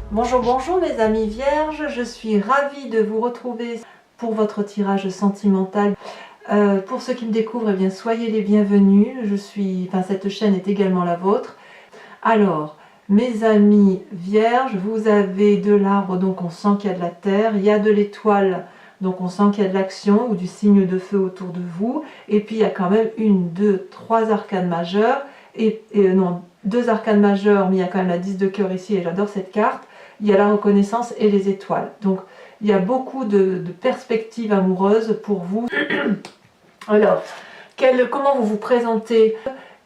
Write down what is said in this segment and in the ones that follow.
Bonjour, bonjour mes amis vierges, je suis ravie de vous retrouver pour votre tirage sentimental. Pour ceux qui me découvrent, eh bien, soyez les bienvenus. Cette chaîne est également la vôtre. Alors, mes amis vierges, vous avez de l'arbre, donc on sent qu'il y a de la terre, il y a de l'étoile, donc on sent qu'il y a de l'action ou du signe de feu autour de vous, et puis il y a quand même une, deux, trois arcanes majeures, non, deux arcanes majeures, mais il y a quand même la 10 de cœur ici, et j'adore cette carte. Il y a la reconnaissance et les étoiles. Donc, il y a beaucoup de perspectives amoureuses pour vous. Alors, comment vous vous présentez?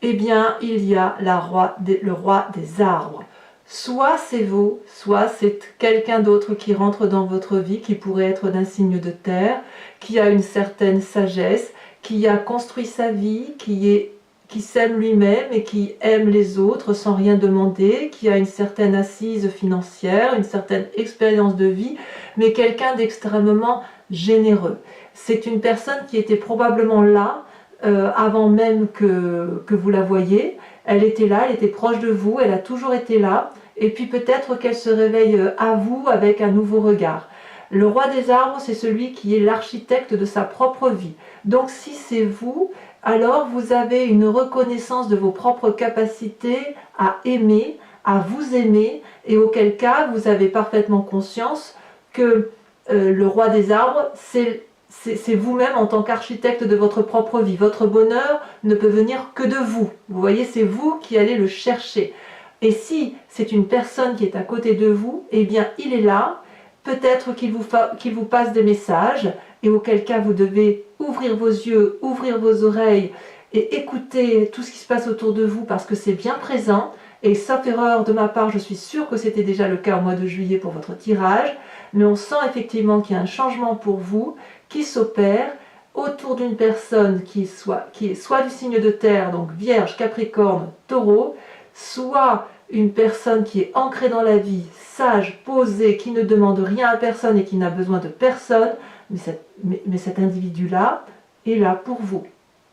Eh bien, il y a le roi des arbres. Soit c'est vous, soit c'est quelqu'un d'autre qui rentre dans votre vie, qui pourrait être d'un signe de terre, qui a une certaine sagesse, qui a construit sa vie, qui s'aime lui-même et qui aime les autres sans rien demander, qui a une certaine assise financière, une certaine expérience de vie, mais quelqu'un d'extrêmement généreux. C'est une personne qui était probablement là avant même que vous la voyiez. Elle était là, elle était proche de vous, elle a toujours été là, et puis peut-être qu'elle se réveille à vous avec un nouveau regard. Le roi des arbres, c'est celui qui est l'architecte de sa propre vie. Donc si c'est vous, alors vous avez une reconnaissance de vos propres capacités à aimer, à vous aimer, et auquel cas vous avez parfaitement conscience que le roi des arbres, c'est vous-même en tant qu'architecte de votre propre vie. Votre bonheur ne peut venir que de vous. Vous voyez, c'est vous qui allez le chercher. Et si c'est une personne qui est à côté de vous, eh bien il est là. Peut-être qu'il vous passe des messages, et auquel cas vous devez ouvrir vos yeux, ouvrir vos oreilles et écouter tout ce qui se passe autour de vous parce que c'est bien présent. Et sauf erreur de ma part, je suis sûre que c'était déjà le cas au mois de juillet pour votre tirage, mais on sent effectivement qu'il y a un changement pour vous qui s'opère autour d'une personne qui est soit du signe de terre, donc Vierge, Capricorne, Taureau, soit une personne qui est ancrée dans la vie, sage, posée, qui ne demande rien à personne et qui n'a besoin de personne, mais cet individu-là est là pour vous,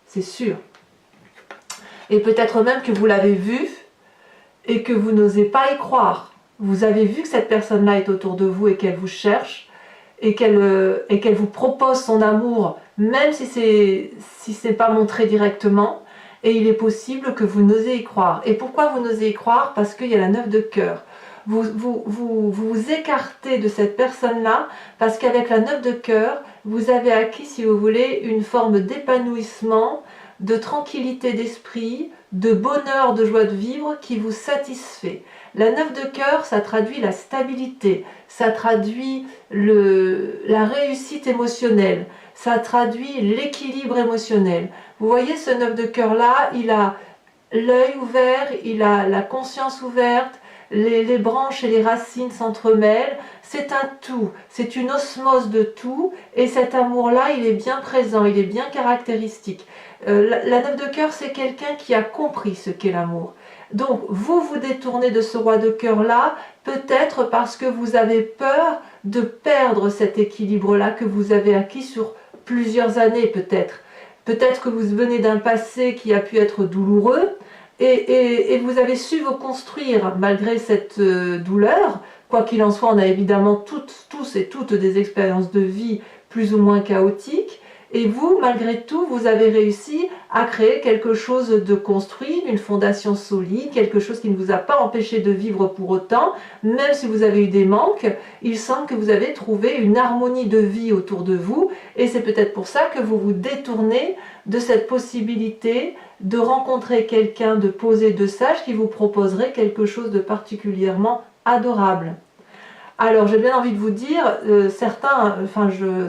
c'est sûr. Et peut-être même que vous l'avez vu et que vous n'osez pas y croire. Vous avez vu que cette personne-là est autour de vous et qu'elle vous cherche et qu'elle vous propose son amour, même si c'est pas montré directement. Et il est possible que vous n'osez y croire. Et pourquoi vous n'osez y croire? Parce qu'il y a la 9 de cœur. Vous écartez de cette personne-là parce qu'avec la 9 de cœur, vous avez acquis, si vous voulez, une forme d'épanouissement, de tranquillité d'esprit, de bonheur, de joie de vivre qui vous satisfait. La 9 de cœur, ça traduit la stabilité, ça traduit la réussite émotionnelle, ça traduit l'équilibre émotionnel. Vous voyez ce 9 de cœur là, il a l'œil ouvert, il a la conscience ouverte, les branches et les racines s'entremêlent, c'est un tout, c'est une osmose de tout, et cet amour-là, il est bien présent, il est bien caractéristique. La 9 de cœur, c'est quelqu'un qui a compris ce qu'est l'amour. Donc, vous vous détournez de ce roi de cœur-là, peut-être parce que vous avez peur de perdre cet équilibre-là que vous avez acquis sur plusieurs années, peut-être. Peut-être que vous venez d'un passé qui a pu être douloureux, et vous avez su vous construire malgré cette douleur. Quoi qu'il en soit, on a évidemment tous et toutes des expériences de vie plus ou moins chaotiques. Et vous, malgré tout, vous avez réussi à créer quelque chose de construit, une fondation solide, quelque chose qui ne vous a pas empêché de vivre pour autant, même si vous avez eu des manques. Il semble que vous avez trouvé une harmonie de vie autour de vous, et c'est peut-être pour ça que vous vous détournez de cette possibilité de rencontrer quelqu'un de posé, de sage, qui vous proposerait quelque chose de particulièrement adorable. Alors j'ai bien envie de vous dire,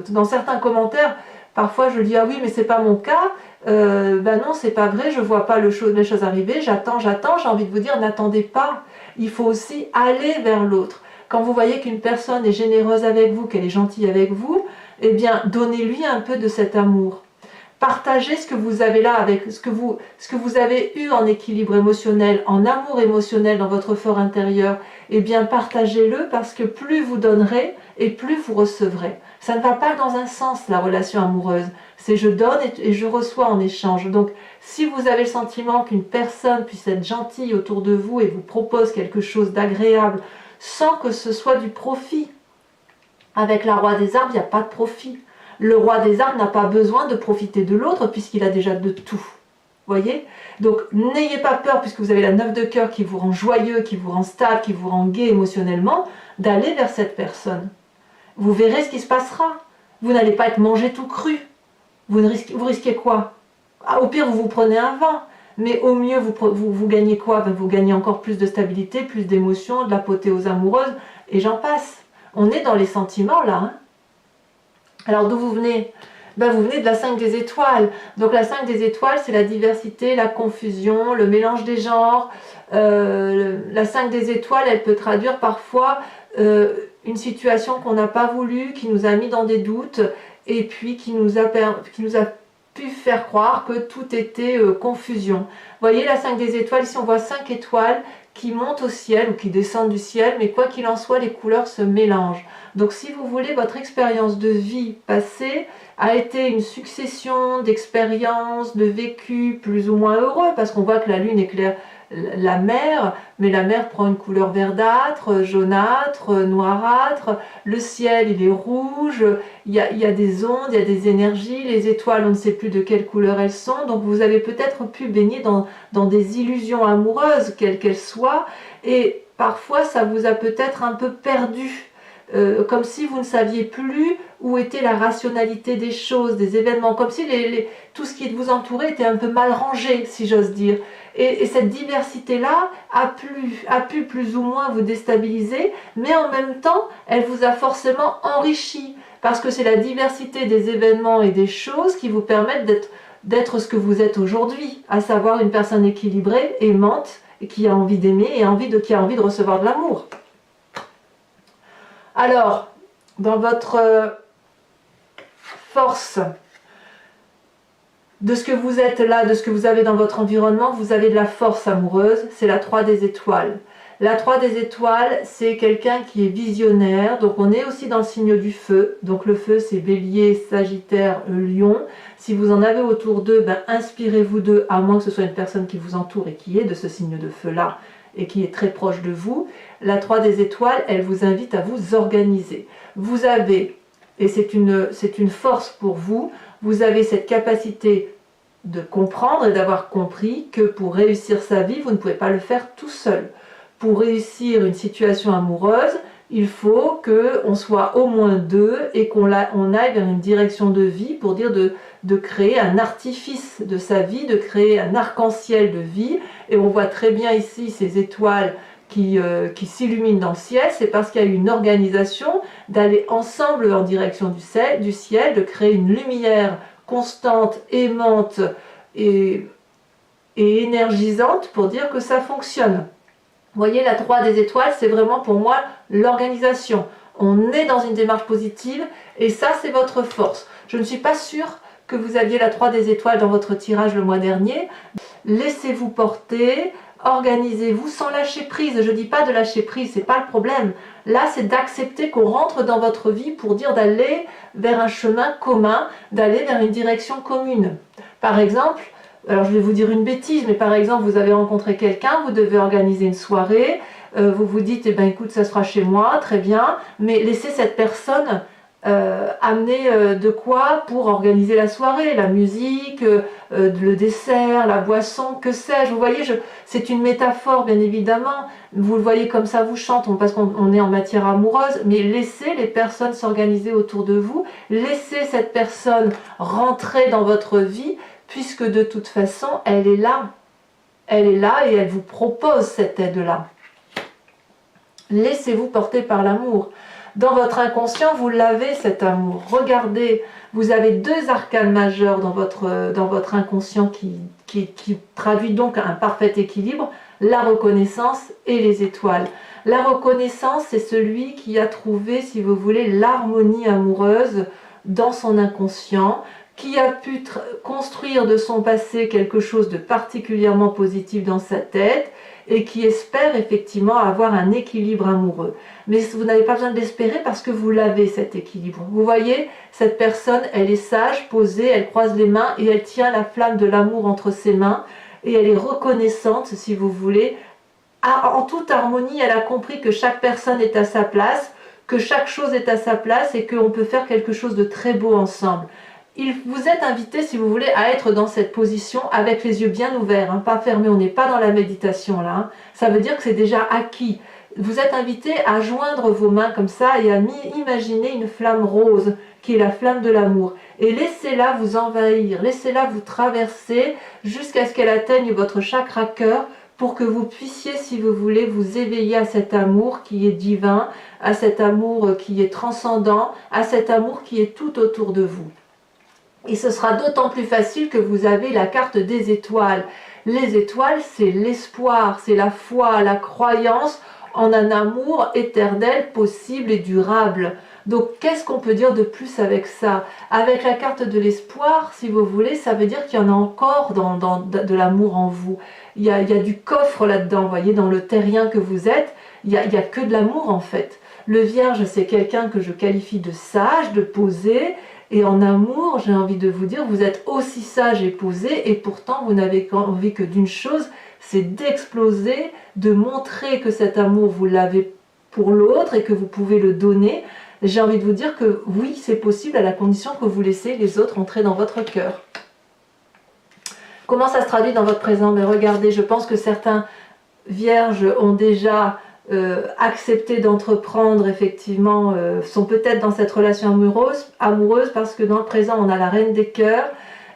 dans certains commentaires, parfois je dis ah oui mais c'est pas mon cas, ben non c'est pas vrai, je vois pas les choses arriver, j'attends, j'ai envie de vous dire n'attendez pas, il faut aussi aller vers l'autre. Quand vous voyez qu'une personne est généreuse avec vous, qu'elle est gentille avec vous, eh bien donnez-lui un peu de cet amour. Partagez ce que vous avez là, avec ce que vous avez eu en équilibre émotionnel, en amour émotionnel dans votre fort intérieur, eh bien partagez-le parce que plus vous donnerez et plus vous recevrez. Ça ne va pas dans un sens la relation amoureuse, c'est je donne et je reçois en échange. Donc si vous avez le sentiment qu'une personne puisse être gentille autour de vous et vous propose quelque chose d'agréable, sans que ce soit du profit. Avec la roi des arbres, il n'y a pas de profit. Le roi des arbres n'a pas besoin de profiter de l'autre puisqu'il a déjà de tout. Voyez? Donc n'ayez pas peur, puisque vous avez la 9 de cœur qui vous rend joyeux, qui vous rend stable, qui vous rend gai émotionnellement, d'aller vers cette personne. Vous verrez ce qui se passera. Vous n'allez pas être mangé tout cru. Vous risquez quoi? Au pire, vous vous prenez un vin. Mais au mieux, vous gagnez quoi? Vous gagnez encore plus de stabilité, plus d'émotions, de l'apothéose amoureuse, et j'en passe. On est dans les sentiments là. Hein. Alors d'où vous venez? Vous venez de la 5 des étoiles. Donc la 5 des étoiles, c'est la diversité, la confusion, le mélange des genres. La 5 des étoiles, elle peut traduire parfois une situation qu'on n'a pas voulu, qui nous a mis dans des doutes, et puis qui nous a pu faire croire que tout était confusion. Vous voyez la 5 des étoiles, ici on voit 5 étoiles qui montent au ciel ou qui descendent du ciel, mais quoi qu'il en soit, les couleurs se mélangent. Donc si vous voulez, votre expérience de vie passée a été une succession d'expériences, de vécus plus ou moins heureux, parce qu'on voit que la lune éclaire la mer, mais la mer prend une couleur verdâtre, jaunâtre, noirâtre, le ciel il est rouge, il y a des ondes, il y a des énergies, les étoiles on ne sait plus de quelle couleur elles sont, donc vous avez peut-être pu baigner dans des illusions amoureuses, quelles qu'elles soient, et parfois ça vous a peut-être un peu perdu. Comme si vous ne saviez plus où était la rationalité des choses, des événements, comme si tout ce qui vous entourait était un peu mal rangé, si j'ose dire. Et cette diversité-là a pu plus ou moins vous déstabiliser, mais en même temps, elle vous a forcément enrichi, parce que c'est la diversité des événements et des choses qui vous permettent d'être ce que vous êtes aujourd'hui, à savoir une personne équilibrée, aimante, et qui a envie d'aimer et qui a envie de recevoir de l'amour. Alors, dans votre force de ce que vous êtes là, de ce que vous avez dans votre environnement, vous avez de la force amoureuse, c'est la 3 des étoiles. La 3 des étoiles, c'est quelqu'un qui est visionnaire, donc on est aussi dans le signe du feu. Donc le feu, c'est Bélier, Sagittaire, Lion. Si vous en avez autour d'eux, inspirez-vous d'eux, à moins que ce soit une personne qui vous entoure et qui est de ce signe de feu-là, et qui est très proche de vous. La 3 des étoiles, elle vous invite à vous organiser. Vous avez, et c'est une force pour vous, vous avez cette capacité de comprendre et d'avoir compris que pour réussir sa vie, vous ne pouvez pas le faire tout seul. Pour réussir une situation amoureuse, il faut qu'on soit au moins deux et qu'on aille vers une direction de vie pour dire de créer un artifice de sa vie, de créer un arc-en-ciel de vie. Et on voit très bien ici ces étoiles qui s'illuminent dans le ciel, c'est parce qu'il y a eu une organisation d'aller ensemble en direction du ciel, de créer une lumière constante, aimante et énergisante pour dire que ça fonctionne. Vous voyez, la 3 des étoiles, c'est vraiment pour moi l'organisation. On est dans une démarche positive et ça, c'est votre force. Je ne suis pas sûre que vous aviez la 3 des étoiles dans votre tirage le mois dernier. Laissez-vous porter, organisez-vous sans lâcher prise. Je ne dis pas de lâcher prise, c'est pas le problème. Là, c'est d'accepter qu'on rentre dans votre vie pour dire d'aller vers un chemin commun, d'aller vers une direction commune. Par exemple, alors je vais vous dire une bêtise, mais par exemple, vous avez rencontré quelqu'un, vous devez organiser une soirée, vous vous dites, eh ben, écoute, ça sera chez moi, très bien, mais laissez cette personne amener de quoi pour organiser la soirée, la musique, le dessert, la boisson, que sais-je. Vous voyez, c'est une métaphore bien évidemment, vous le voyez comme ça vous chante, parce qu'on est en matière amoureuse, mais laissez les personnes s'organiser autour de vous, laissez cette personne rentrer dans votre vie, puisque de toute façon elle est là et elle vous propose cette aide-là. Laissez-vous porter par l'amour. Dans votre inconscient, vous l'avez cet amour. Regardez, vous avez deux arcanes majeurs dans votre inconscient qui traduit donc un parfait équilibre, la reconnaissance et les étoiles. La reconnaissance, c'est celui qui a trouvé, si vous voulez, l'harmonie amoureuse dans son inconscient, qui a pu construire de son passé quelque chose de particulièrement positif dans sa tête, et qui espère effectivement avoir un équilibre amoureux. Mais vous n'avez pas besoin de l'espérer parce que vous l'avez, cet équilibre. Vous voyez, cette personne, elle est sage, posée, elle croise les mains et elle tient la flamme de l'amour entre ses mains et elle est reconnaissante, si vous voulez, en toute harmonie, elle a compris que chaque personne est à sa place, que chaque chose est à sa place et qu'on peut faire quelque chose de très beau ensemble. Vous êtes invité, si vous voulez, à être dans cette position avec les yeux bien ouverts, hein, pas fermés, on n'est pas dans la méditation là. Hein. Ça veut dire que c'est déjà acquis. Vous êtes invité à joindre vos mains comme ça et à imaginer une flamme rose qui est la flamme de l'amour. Et laissez-la vous envahir, laissez-la vous traverser jusqu'à ce qu'elle atteigne votre chakra cœur pour que vous puissiez, si vous voulez, vous éveiller à cet amour qui est divin, à cet amour qui est transcendant, à cet amour qui est tout autour de vous. Et ce sera d'autant plus facile que vous avez la carte des étoiles. Les étoiles, c'est l'espoir, c'est la foi, la croyance en un amour éternel, possible et durable. Donc, qu'est-ce qu'on peut dire de plus avec ça? Avec la carte de l'espoir, si vous voulez, ça veut dire qu'il y en a encore de l'amour en vous. Il y a du coffre là-dedans, vous voyez, dans le terrien que vous êtes, il y a que de l'amour en fait. Le Vierge, c'est quelqu'un que je qualifie de sage, de posé, et en amour, j'ai envie de vous dire, vous êtes aussi sage et posé, et pourtant vous n'avez envie que d'une chose, c'est d'exploser, de montrer que cet amour, vous l'avez pour l'autre et que vous pouvez le donner. J'ai envie de vous dire que oui, c'est possible à la condition que vous laissez les autres entrer dans votre cœur. Comment ça se traduit dans votre présent? Mais regardez, je pense que certains vierges ont déjà accepté d'entreprendre, effectivement, sont peut-être dans cette relation amoureuse parce que dans le présent, on a la reine des cœurs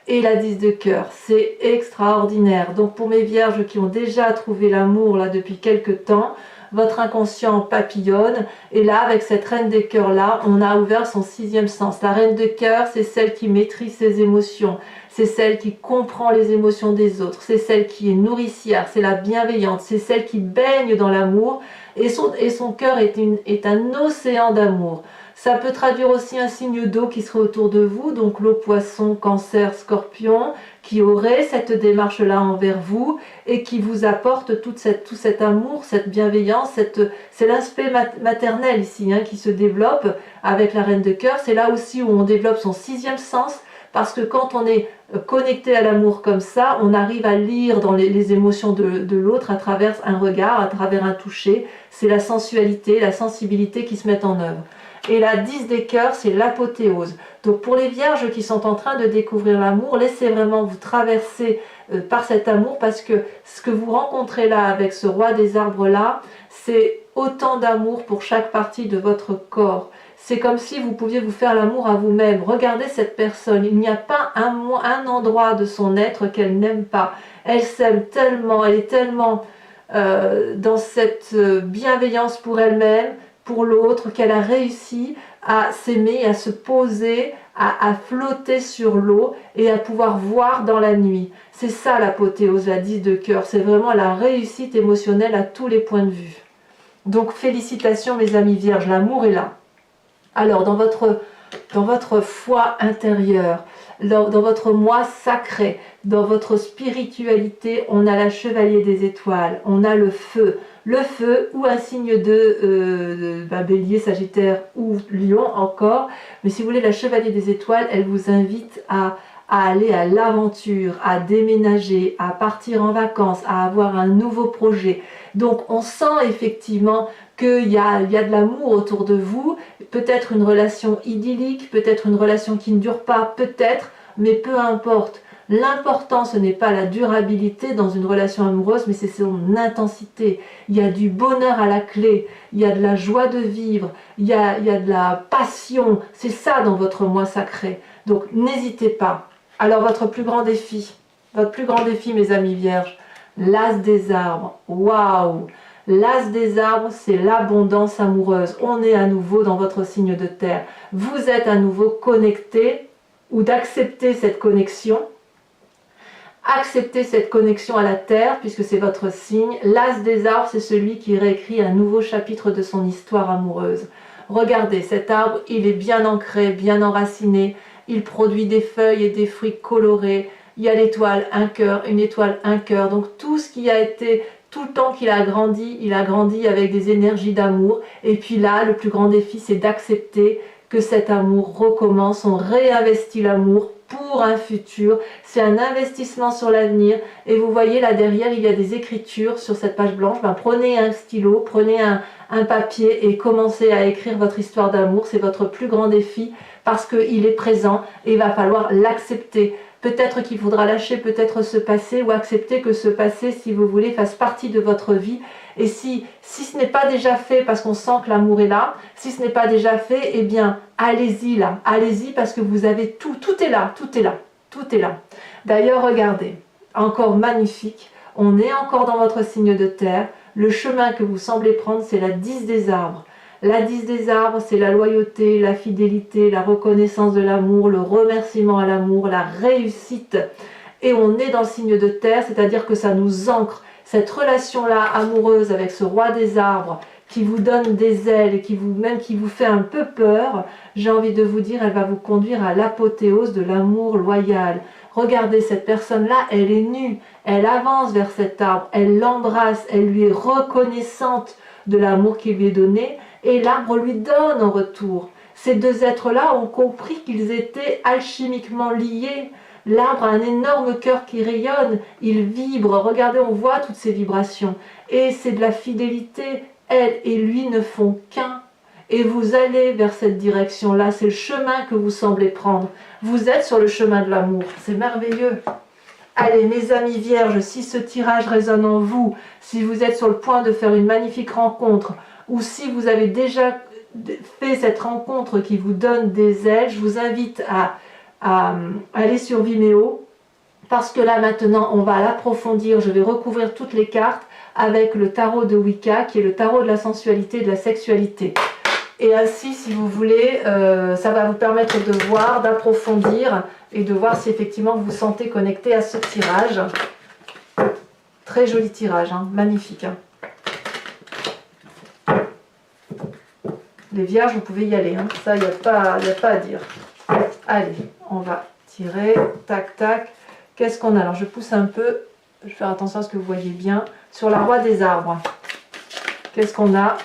et la 10 de cœur. C'est extraordinaire. Donc pour mes vierges qui ont déjà trouvé l'amour là depuis quelques temps, votre inconscient papillonne, et là avec cette reine des cœurs là, on a ouvert son 6e sens. La reine de cœur, c'est celle qui maîtrise ses émotions, c'est celle qui comprend les émotions des autres, c'est celle qui est nourricière, c'est la bienveillante, c'est celle qui baigne dans l'amour, et son cœur est un océan d'amour. Ça peut traduire aussi un signe d'eau qui serait autour de vous, donc l'eau, poisson, cancer, scorpion, qui aurait cette démarche-là envers vous et qui vous apporte tout cet amour, cette bienveillance, c'est l'aspect maternel ici hein, qui se développe avec la reine de cœur. C'est là aussi où on développe son 6e sens, parce que quand on est connecté à l'amour comme ça, on arrive à lire dans les émotions de l'autre à travers un regard, à travers un toucher. C'est la sensualité, la sensibilité qui se mettent en œuvre. Et la 10 des cœurs, c'est l'apothéose. Donc pour les vierges qui sont en train de découvrir l'amour, laissez vraiment vous traverser par cet amour, parce que ce que vous rencontrez là avec ce roi des arbres là, c'est autant d'amour pour chaque partie de votre corps. C'est comme si vous pouviez vous faire l'amour à vous-même. Regardez cette personne, il n'y a pas un endroit de son être qu'elle n'aime pas. Elle s'aime tellement, elle est tellement dans cette bienveillance pour elle-même, pour l'autre, qu'elle a réussi à s'aimer, à se poser, à flotter sur l'eau et à pouvoir voir dans la nuit. C'est ça l'apothéose, la 10 de cœur. C'est vraiment la réussite émotionnelle à tous les points de vue. Donc félicitations mes amis vierges, l'amour est là. Alors dans votre foi intérieure, dans votre moi sacré, dans votre spiritualité, on a la chevalier des étoiles, on a le feu ou un signe de bélier, sagittaire ou lion encore, mais si vous voulez la chevalier des étoiles, elle vous invite à aller à l'aventure, à déménager, à partir en vacances, à avoir un nouveau projet. Donc on sent effectivement qu'il y a de l'amour autour de vous, peut-être une relation idyllique, peut-être une relation qui ne dure pas, peut-être, mais peu importe. L'important, ce n'est pas la durabilité dans une relation amoureuse, mais c'est son intensité. Il y a du bonheur à la clé, il y a de la joie de vivre, il y a de la passion. C'est ça dans votre moi sacré. Donc n'hésitez pas. Alors votre plus grand défi, mes amis vierges, l'as des arbres. Waouh! L'as des arbres, c'est l'abondance amoureuse. On est à nouveau dans votre signe de terre. Vous êtes à nouveau connecté, ou d'accepter cette connexion. Acceptez cette connexion à la terre, puisque c'est votre signe. L'as des arbres, c'est celui qui réécrit un nouveau chapitre de son histoire amoureuse. Regardez, cet arbre, il est bien ancré, bien enraciné. Il produit des feuilles et des fruits colorés. Il y a l'étoile, un cœur, une étoile, un cœur. Donc tout ce qui a été, tout le temps qu'il a grandi, il a grandi avec des énergies d'amour. Et puis là, le plus grand défi, c'est d'accepter que cet amour recommence, on réinvestit l'amour pour un futur, c'est un investissement sur l'avenir. Et vous voyez là derrière, il y a des écritures sur cette page blanche. Ben, prenez un stylo, prenez un papier et commencez à écrire votre histoire d'amour. C'est votre plus grand défi parce qu'il est présent et il va falloir l'accepter. Peut-être qu'il faudra lâcher peut-être ce passé ou accepter que ce passé, si vous voulez, fasse partie de votre vie. Et si ce n'est pas déjà fait parce qu'on sent que l'amour est là, si ce n'est pas déjà fait, eh bien, allez-y là, allez-y parce que vous avez tout, tout est là, tout est là, tout est là. D'ailleurs, regardez, encore magnifique, on est encore dans votre signe de terre, le chemin que vous semblez prendre, c'est la 10 des arbres. La 10 des arbres, c'est la loyauté, la fidélité, la reconnaissance de l'amour, le remerciement à l'amour, la réussite. Et on est dans le signe de terre, c'est-à-dire que ça nous ancre. Cette relation-là amoureuse avec ce roi des arbres qui vous donne des ailes et qui vous fait un peu peur, j'ai envie de vous dire, elle va vous conduire à l'apothéose de l'amour loyal. Regardez, cette personne-là, elle est nue, elle avance vers cet arbre, elle l'embrasse, elle lui est reconnaissante de l'amour qui lui est donné et l'arbre lui donne en retour. Ces deux êtres-là ont compris qu'ils étaient alchimiquement liés. L'arbre a un énorme cœur qui rayonne, il vibre, regardez, on voit toutes ces vibrations. Et c'est de la fidélité, elle et lui ne font qu'un. Et vous allez vers cette direction-là, c'est le chemin que vous semblez prendre. Vous êtes sur le chemin de l'amour, c'est merveilleux. Allez, mes amis vierges, si ce tirage résonne en vous, si vous êtes sur le point de faire une magnifique rencontre, ou si vous avez déjà fait cette rencontre qui vous donne des ailes, je vous invite à aller sur Vimeo, parce que là maintenant on va l'approfondir. Je vais recouvrir toutes les cartes avec le tarot de Wicca, qui est le tarot de la sensualité et de la sexualité. Et ainsi, si vous voulez, ça va vous permettre de voir, d'approfondir et de voir si effectivement vous vous sentez connecté à ce tirage. Très joli tirage, hein, magnifique. Hein. Les vierges, vous pouvez y aller, hein. Ça, il n'y a pas à dire. Allez, on va tirer, tac, tac. Qu'est-ce qu'on a? Alors, je pousse un peu, je vais faire attention à ce que vous voyez bien. Sur la roi des arbres, qu'est-ce qu'on a?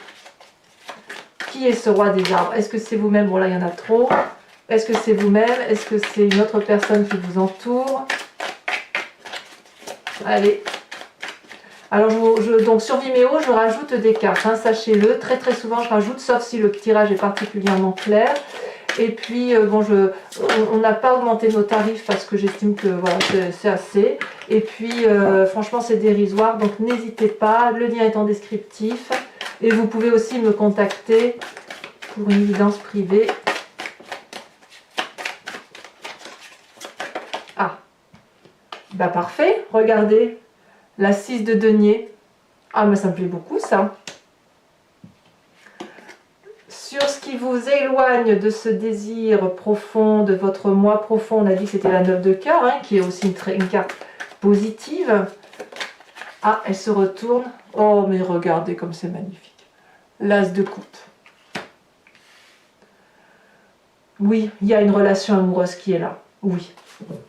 Qui est ce roi des arbres? Est-ce que c'est vous-même? Bon, là, il y en a trop. Est-ce que c'est vous-même? Est-ce que c'est une autre personne qui vous entoure? Allez. Alors, donc sur Vimeo, je rajoute des cartes, hein, sachez-le. Très, très souvent, je rajoute, sauf si le tirage est particulièrement clair. Et puis, bon, on n'a pas augmenté nos tarifs parce que j'estime que voilà, c'est assez. Et puis, franchement, c'est dérisoire. Donc, n'hésitez pas. Le lien est en descriptif. Et vous pouvez aussi me contacter pour une guidance privée. Ah, bah parfait. Regardez, la 6 de denier. Ah, mais ça me plaît beaucoup, ça. Sur ce qui vous éloigne de ce désir profond, de votre moi profond, on a dit que c'était la 9 de cœur, hein, qui est aussi une carte positive. Ah, elle se retourne. Oh, mais regardez comme c'est magnifique. L'as de coupe. Oui, il y a une relation amoureuse qui est là. Oui,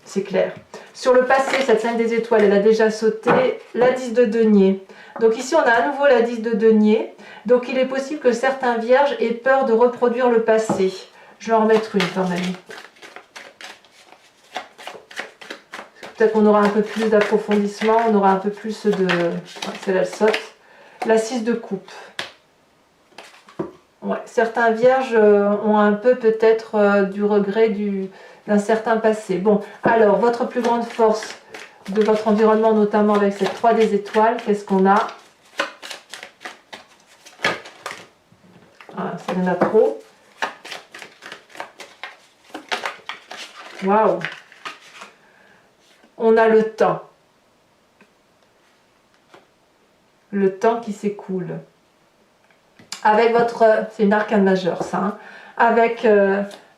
c'est clair. Sur le passé, cette 5 des étoiles, elle a déjà sauté. La 10 de denier. Donc ici, on a à nouveau la 10 de denier. Donc il est possible que certains vierges aient peur de reproduire le passé. Je vais en remettre une quand même. Peut-être qu'on aura un peu plus d'approfondissement, on aura un peu plus de... Celle-là, elle saute. La 6 de coupe. Ouais, certains vierges ont un peu peut-être du regret d'un certain passé. Bon, alors, votre plus grande force de votre environnement, notamment avec cette 3 des étoiles, qu'est-ce qu'on a? Ah, ça y en a trop. Waouh! On a le temps. Le temps qui s'écoule. Avec votre... C'est une arcane majeure, ça. Hein, avec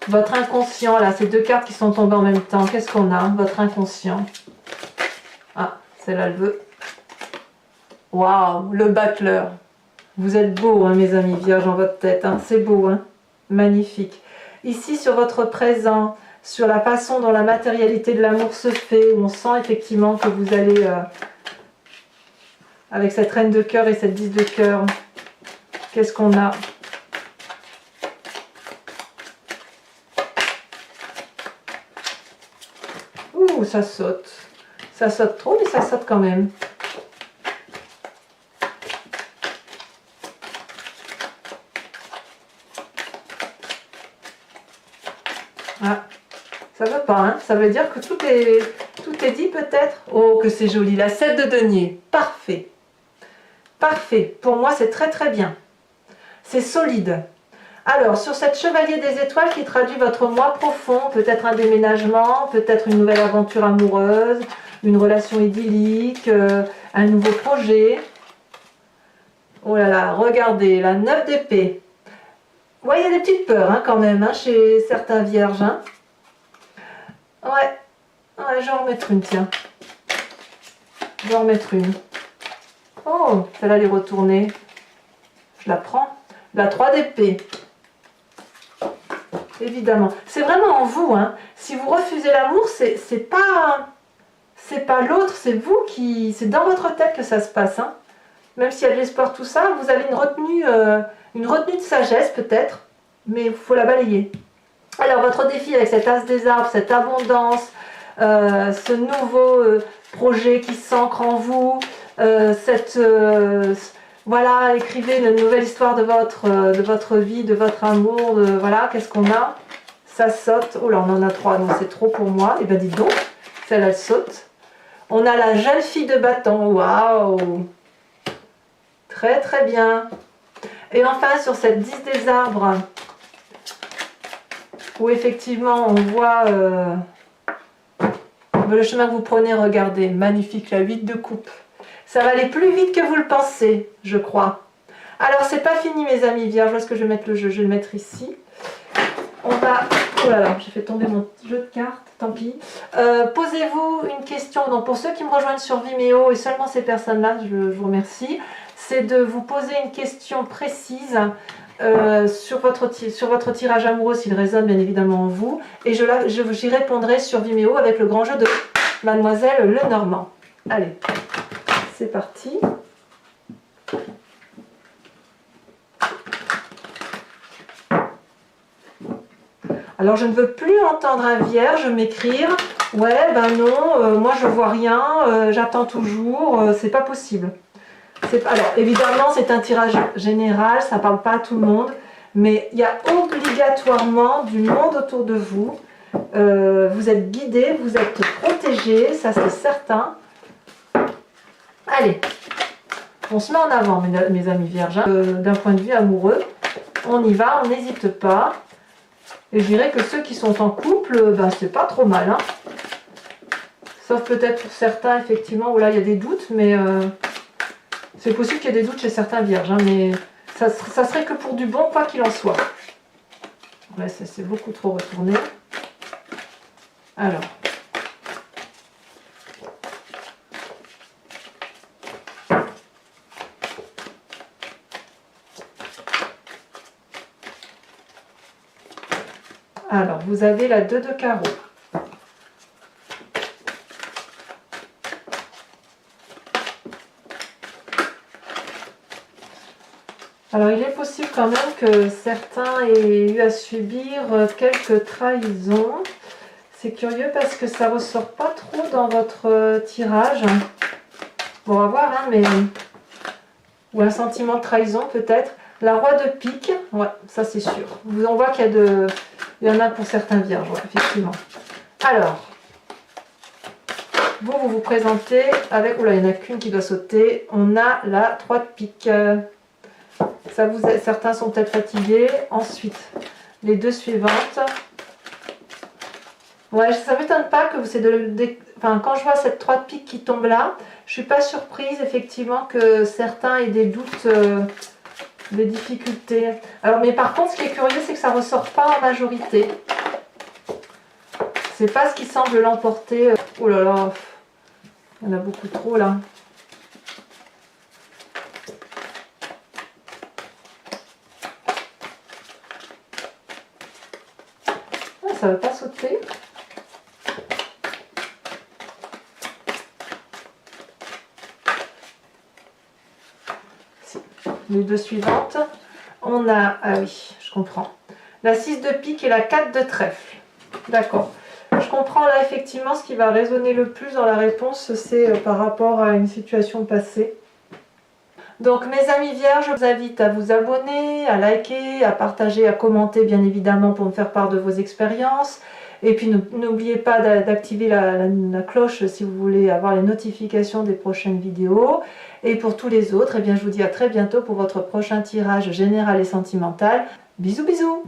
votre inconscient, là, ces deux cartes qui sont tombées en même temps. Qu'est-ce qu'on a? Votre inconscient. Ah, celle-là, elle veut. Waouh, le battleur. Vous êtes beau, hein, mes amis vierges, dans votre tête. Hein, c'est beau, hein, magnifique. Ici, sur votre présent, sur la façon dont la matérialité de l'amour se fait, où on sent effectivement que vous allez... avec cette reine de cœur et cette 10 de cœur... Qu'est-ce qu'on a? Ouh, ça saute. Ça saute trop, mais ça saute quand même. Ah, ça veut pas, hein? Ça veut dire que tout est dit peut-être. Oh, que c'est joli. La 7 de denier. Parfait. Parfait. Pour moi, c'est très très bien. C'est solide. Alors, sur cette chevalier des étoiles qui traduit votre moi profond, peut-être un déménagement, peut-être une nouvelle aventure amoureuse, une relation idyllique, un nouveau projet. Oh là là, regardez, la 9 d'épée. Ouais, il y a des petites peurs hein, quand même hein, chez certains vierges. Hein. Ouais, je vais en remettre une, tiens. Je vais en remettre une. Oh, celle-là, elle est retournée. Je la prends. La 3 d'épée. Évidemment. C'est vraiment en vous. Hein. Si vous refusez l'amour, c'est pas l'autre, c'est vous qui... C'est dans votre tête que ça se passe. Hein. Même s'il y a de l'espoir, tout ça, vous avez une retenue de sagesse peut-être, mais il faut la balayer. Alors, votre défi avec cet as des arbres, cette abondance, ce nouveau projet qui s'ancre en vous, voilà, écrivez une nouvelle histoire de votre vie, de votre amour, voilà, qu'est-ce qu'on a? Ça saute. Oh là, on en a 3, non, c'est trop pour moi. Eh bien, dites donc, celle-là, elle saute. On a la jeune fille de bâton, waouh! Très, très bien. Et enfin, sur cette 10 des arbres, où effectivement, on voit le chemin que vous prenez, regardez, magnifique, la 8 de coupe. Ça va aller plus vite que vous le pensez, je crois. Alors, c'est pas fini, mes amis vierges. Où est-ce que je vais mettre le jeu? Je vais le mettre ici. On va... Oh là là, j'ai fait tomber mon jeu de cartes, tant pis. Posez-vous une question. Donc, pour ceux qui me rejoignent sur Vimeo, et seulement ces personnes-là, je vous remercie, c'est de vous poser une question précise sur votre tirage amoureux, s'il résonne bien évidemment en vous. Et j'y répondrai sur Vimeo avec le grand jeu de Mademoiselle Lenormand. Allez. C'est parti. Alors je ne veux plus entendre un vierge m'écrire « Ouais, ben non, moi je vois rien, j'attends toujours, c'est pas possible. » Alors évidemment c'est un tirage général, ça ne parle pas à tout le monde, mais il y a obligatoirement du monde autour de vous. Vous êtes guidés, vous êtes protégés, ça c'est certain. Allez, on se met en avant, mes amis vierges, hein. D'un point de vue amoureux. On y va, on n'hésite pas. Et je dirais que ceux qui sont en couple, ben, c'est pas trop mal. Hein. Sauf peut-être pour certains, effectivement, où là il y a des doutes, mais c'est possible qu'il y ait des doutes chez certains vierges. Hein, mais ça serait que pour du bon, quoi qu'il en soit. Ouais, ça c'est beaucoup trop retourné. Alors. Alors, vous avez la 2 de carreau. Alors, il est possible quand même que certains aient eu à subir quelques trahisons. C'est curieux parce que ça ne ressort pas trop dans votre tirage. Bon, on va voir, hein, mais... Ou un sentiment de trahison peut-être. La roi de pique, ouais, ça c'est sûr. On voit qu'il y a de... Il y en a pour certains vierges, ouais, effectivement. Alors, vous vous présentez avec... Oula, il n'y en a qu'une qui doit sauter. On a la 3 de pique. Certains sont peut-être fatigués. Ensuite, les 2 suivantes. Ouais, ça ne m'étonne pas que enfin, quand je vois cette 3 de pique qui tombe là, je ne suis pas surprise, effectivement, que certains aient des doutes... des difficultés. Alors, mais par contre, ce qui est curieux, c'est que ça ne ressort pas en majorité. C'est pas ce qui semble l'emporter. Oh là là, il y en a beaucoup trop là. Ah, ça ne va pas sauter. Les 2 suivantes, on a, ah oui, je comprends, la 6 de pique et la 4 de trèfle. D'accord. Je comprends là effectivement ce qui va résonner le plus dans la réponse, c'est par rapport à une situation passée. Donc mes amis vierges, je vous invite à vous abonner, à liker, à partager, à commenter bien évidemment pour me faire part de vos expériences. Et puis n'oubliez pas d'activer la cloche si vous voulez avoir les notifications des prochaines vidéos. Et pour tous les autres, eh bien, je vous dis à très bientôt pour votre prochain tirage général et sentimental. Bisous bisous!